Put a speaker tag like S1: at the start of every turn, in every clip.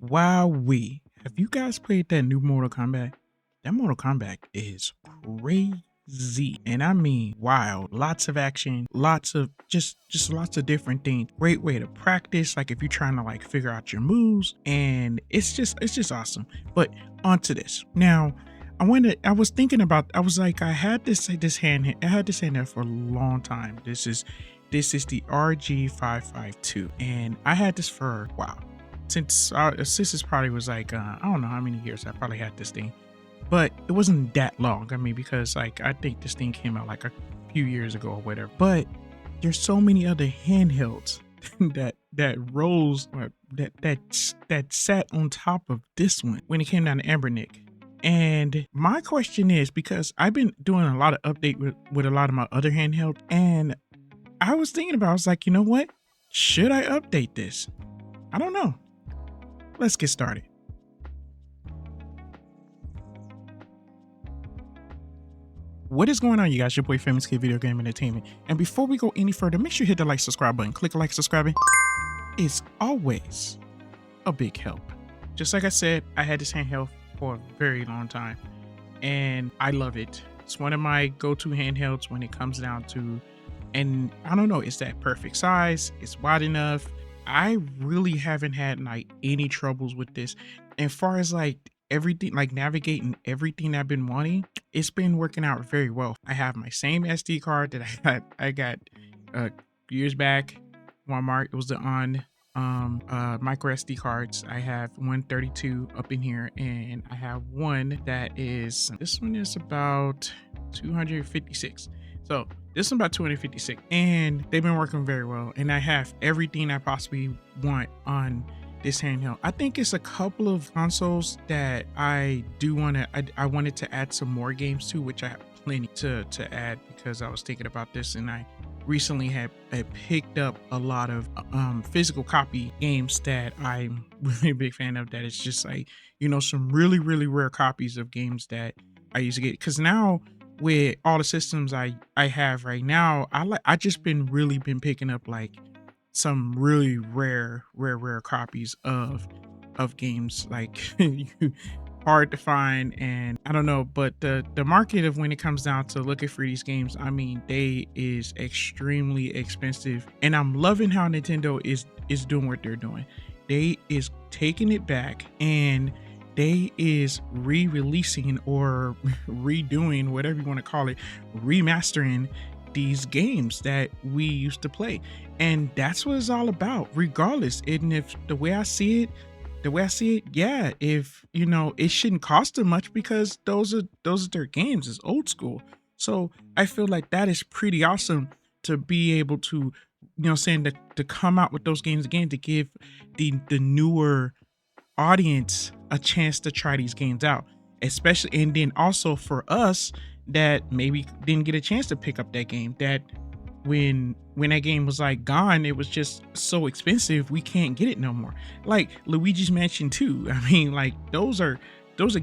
S1: Wowee. Have you guys played that new Mortal Kombat? That Mortal Kombat is crazy. And I mean wild. Lots of action, lots of just lots of different things. Great way to practice, like if you're trying to like figure out your moves. And it's just awesome. But onto this. Now, I was thinking about, I was like, I had this handheld for a long time. This is the RG552. And I had this for a while. Since this probably was like I don't know how many years I probably had this thing, but it wasn't that long. I mean, because like I think this thing came out like a few years ago or whatever. But there's so many other handhelds that rose or that sat on top of this one when it came down to Anbernic. And my question is, because I've been doing a lot of update with a lot of my other handheld, and I was thinking about, I was like, you know what? Should I update this? I don't know. Let's get started. What is going on, you guys? Your boy Famous Kid Video Game Entertainment. And before we go any further, make sure you hit the like, subscribe button. Click like, subscribing. It's always a big help. Just like I said, I had this handheld for a very long time and I love it. It's one of my go-to handhelds when it comes down to, and I don't know, it's that perfect size. It's wide enough. I really haven't had like any troubles with this. And far as like everything, like navigating everything I've been wanting, it's been working out very well. I have my same SD card that I got years back, Walmart. It was the micro SD cards. I have 132 up in here, and I have one that is, this one is about 256. So this is about 256, and they've been working very well. And I have everything I possibly want on this handheld. I think it's a couple of consoles that I do want to, I wanted to add some more games to, which I have plenty to add, because I was thinking about this, and I recently had picked up a lot of physical copy games that I'm really a big fan of, that it's just like, you know, some really rare copies of games that I used to get. Because now with all the systems I have right now, I just been picking up like some really rare copies of games, like hard to find. And I don't know, but the market of when it comes down to looking for these games, I mean, they is extremely expensive, and I'm loving how Nintendo is doing what they're doing. They is taking it back, and they is re-releasing or redoing, whatever you want to call it, remastering these games that we used to play. And that's what it's all about, regardless. And if the way I see it, yeah, if you know, it shouldn't cost them much, because those are their games. It's old school. So I feel like that is pretty awesome to be able to, you know, saying to come out with those games again, to give the newer audience a chance to try these games out, especially, and then also for us that maybe didn't get a chance to pick up that game, that when that game was like gone, it was just so expensive, we can't get it no more. Like Luigi's Mansion 2. I mean, like those are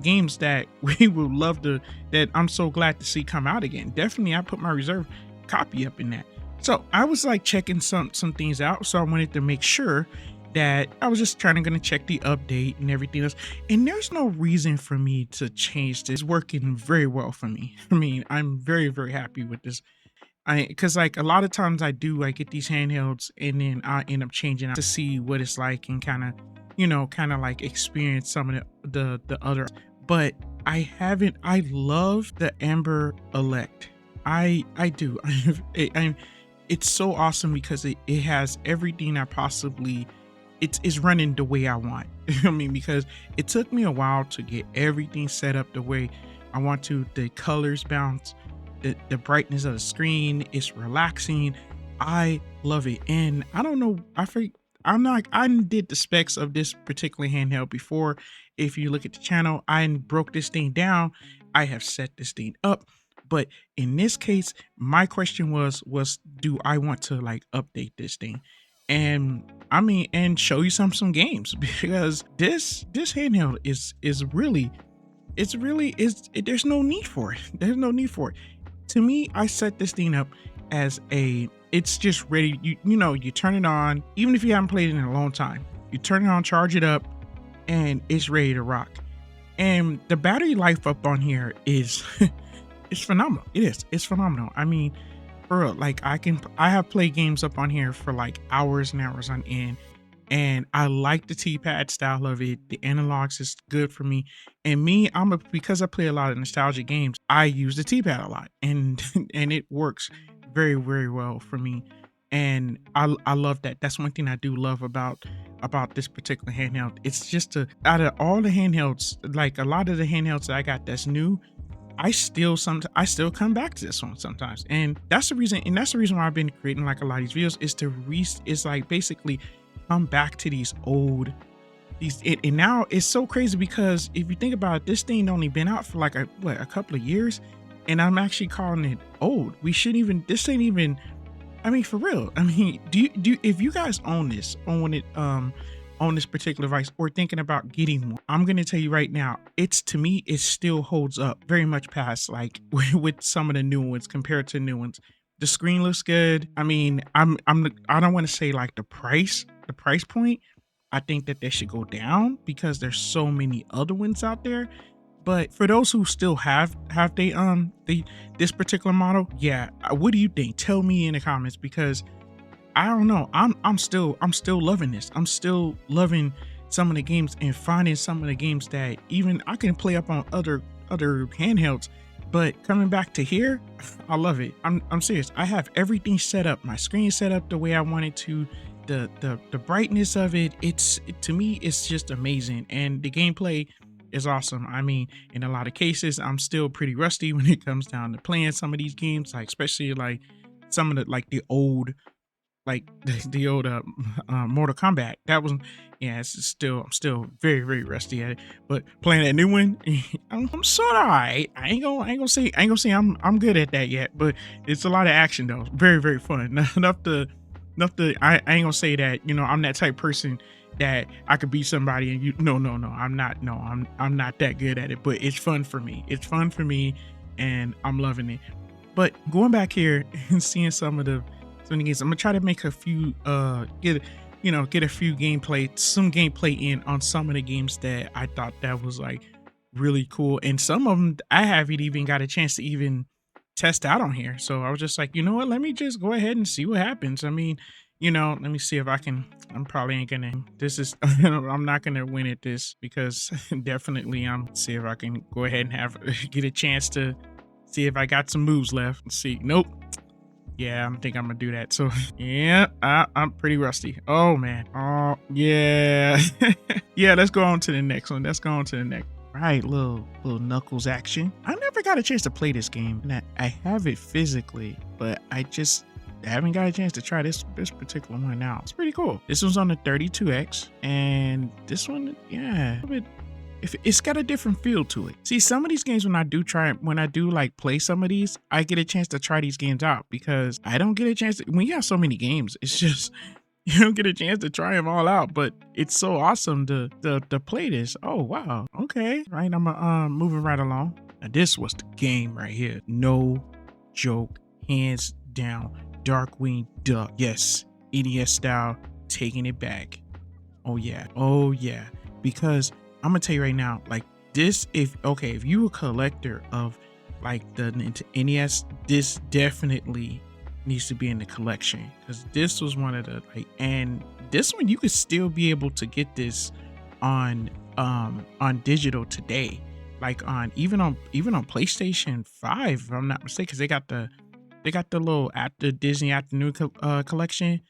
S1: games that we would love to, that I'm so glad to see come out again. Definitely, I put my reserve copy up in that. So I was like checking some things out, so I wanted to make sure that I was just gonna check the update and everything else. And there's no reason for me to change this. It's working very well for me. I mean, I'm very happy with this. Because like a lot of times I get these handhelds, and then I end up changing out to see what it's like, and kind of like experience some of the other. But I haven't. I love the Amber Elect. I do. It's so awesome, because it has everything I possibly. It's running the way I want. I mean, because it took me a while to get everything set up the way I want to. The colors bounce, the brightness of the screen, it's relaxing. I love it. And I don't know, I did the specs of this particular handheld before. If you look at the channel, I broke this thing down. I have set this thing up. But in this case, my question was do I want to like update this thing? And I mean, and show you some games, because this handheld is really, there's no need for it. There's no need for it. To me, I set this thing up as it's just ready. You know, you turn it on, even if you haven't played it in a long time, you turn it on, charge it up, and it's ready to rock. And the battery life up on here is it's phenomenal. It's phenomenal. I mean, for real, like I have played games up on here for like hours and hours on end, and I like the T-pad style of it. The analogs is good for me. And me, because I play a lot of nostalgia games, I use the T-pad a lot, and and it works very, very well for me. And I love that. That's one thing I do love about this particular handheld. It's just out of all the handhelds, like a lot of the handhelds that I got that's new, I still come back to this one sometimes, and that's the reason why I've been creating like a lot of these videos is to it's like basically come back to these old and now it's so crazy because if you think about it, this thing only been out for like a couple of years, and I'm actually calling it old. This ain't even, I mean, for real. I mean, if you guys own this particular device or thinking about getting one, I'm gonna tell you right now, to me, it still holds up very much past like with some of the new ones compared to new ones. The screen looks good. I mean, I don't want to say like the price point. I think that they should go down because there's so many other ones out there. But for those who still have this particular model, yeah, what do you think? Tell me in the comments, because I don't know. I'm still loving this. I'm still loving some of the games and finding some of the games that even I can play up on other handhelds. But coming back to here, I love it. I'm serious. I have everything set up. My screen set up the way I want it to. The brightness of it, to me, it's just amazing. And the gameplay is awesome. I mean, in a lot of cases, I'm still pretty rusty when it comes down to playing some of these games, like especially like some of the old Mortal Kombat. That was, yeah, I'm still very, very rusty at it. But playing that new one, I'm sort of alright. I ain't gonna say I'm good at that yet, but it's a lot of action though. Very, very fun. enough to I ain't gonna say that, you know, I'm that type of person that I could beat somebody and I'm not that good at it, but it's fun for me. It's fun for me and I'm loving it. But going back here and seeing some of the games, I'm gonna try to make a few get a few gameplay in on some of the games that I thought that was like really cool, and some of them I haven't even got a chance to even test out on here. So I was just like, you know what, let me just go ahead and see what happens. I mean, let me see if I can. I'm probably ain't gonna, I'm not gonna win at this because definitely see if I can go ahead and get a chance to see if I got some moves left. Let's see. Nope. Yeah, I think I'm gonna do that. So yeah, I'm pretty rusty. Oh man. Oh yeah. Yeah, let's go on to the next one. Right, little Knuckles action. I never got a chance to play this game, and I have it physically, but I haven't got a chance to try this particular one out. It's pretty cool. This one's on the 32X, and this one, yeah, it's got a different feel to it. See, some of these games when I do like play some of these, I get a chance to try these games out because I don't get a chance to, when you have so many games, it's just, you don't get a chance to try them all out, but it's so awesome to play this. Oh, wow. Okay. Right. I'm moving right along. Now, this was the game right here. No joke. Hands down. Darkwing Duck. Yes. NES style. Taking it back. Oh, yeah. Oh, yeah. Because I'm going to tell you right now, like this, if you a collector of like the NES, this definitely needs to be in the collection, because this was one of the and this one you could still be able to get this on digital today, like even on PlayStation 5 if I'm not mistaken, because they got the little Disney Afternoon collection,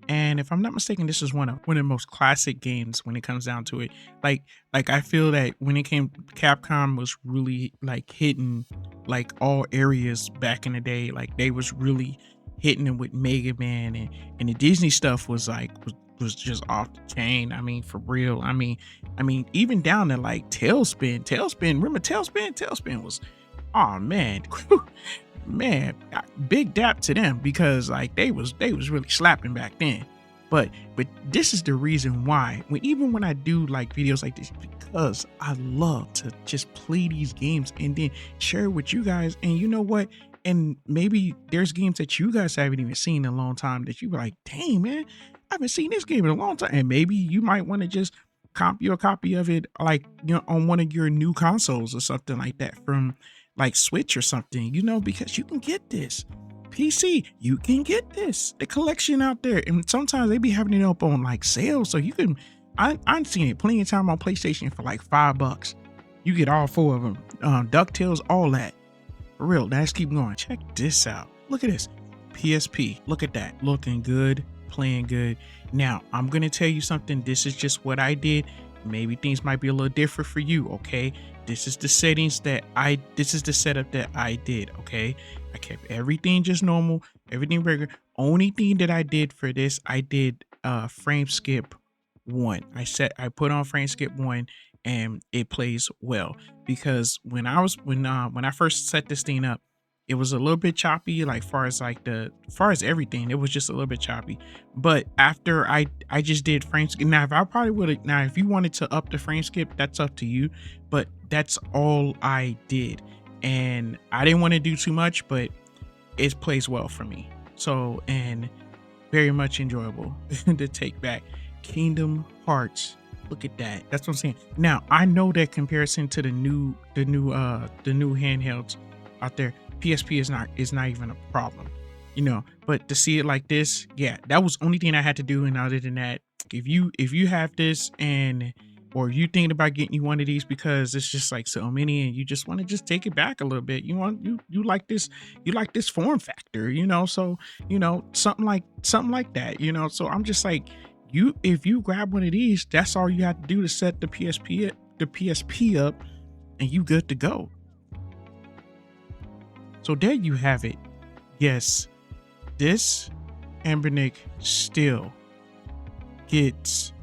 S1: and if I'm not mistaken, this is one of the most classic games when it comes down to it. Like I feel that when it came, Capcom was really like hitting like all areas back in the day. Like they was really hitting it with Mega Man, and the Disney stuff was just off the chain. I mean, for real. I mean, even down to like Tailspin. Remember Tailspin? Tailspin was, oh man, man, big dap to them, because like they was really slapping back then. But this is the reason why when I do like videos like this, because I love to just play these games and then share it with you guys. And you know what? And maybe there's games that you guys haven't even seen in a long time that you be like, dang man, I haven't seen this game in a long time. And maybe you might want to just comp you a copy of it, like, you know, on one of your new consoles or something like that, from like Switch or something, you know, because you can get this. PC, you can get this. The collection out there, and sometimes they be having it up on like sales, so you can. I've seen it plenty of time on PlayStation for like $5. You get all 4 of them, Ducktales, all that. For real. Now let's keep going. Check this out. Look at this. PSP. Look at that. Looking good, playing good. Now, I'm going to tell you something. This is just what I did. Maybe things might be a little different for you, okay? This is the settings that this is the setup that I did, okay? I kept everything just normal, everything regular. Only thing that I did for this, I did frame skip 1. I put on frame skip 1, and it plays well, because when I first set this thing up, it was a little bit choppy, like far as everything, it was just a little bit choppy. But after I just did frame skip. Now if I probably would have, now if you wanted to up the frame skip, that's up to you, but that's all I did, and I didn't want to do too much, but it plays well for me. So, and very much enjoyable to take back. Kingdom Hearts. Look at that. That's what I'm saying. Now I know that comparison to the new handhelds out there, PSP is not even a problem, you know. But to see it like this, yeah, that was the only thing I had to do. And other than that, if you have this, and or you thinking about getting you one of these because it's just like so many, and you just want to just take it back a little bit, you like this form factor, you know. So, you know, something like that, you know. So I'm just like, if you grab one of these, that's all you have to do to set the PSP up, and you good to go. So there you have it. Yes, this Anbernic still gets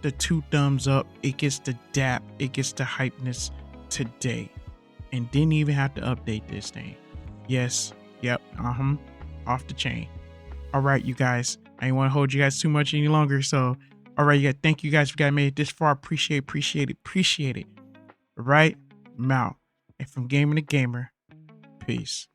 S1: the 2 thumbs up. It gets the dap, it gets the hypeness today, and didn't even have to update this thing. Yes, yep, off the chain. All right, you guys, I didn't want to hold you guys too much any longer, so all right, yeah, thank you guys for guys made it this far. Appreciate it. All right, I'm out. And from gamer to gamer, peace.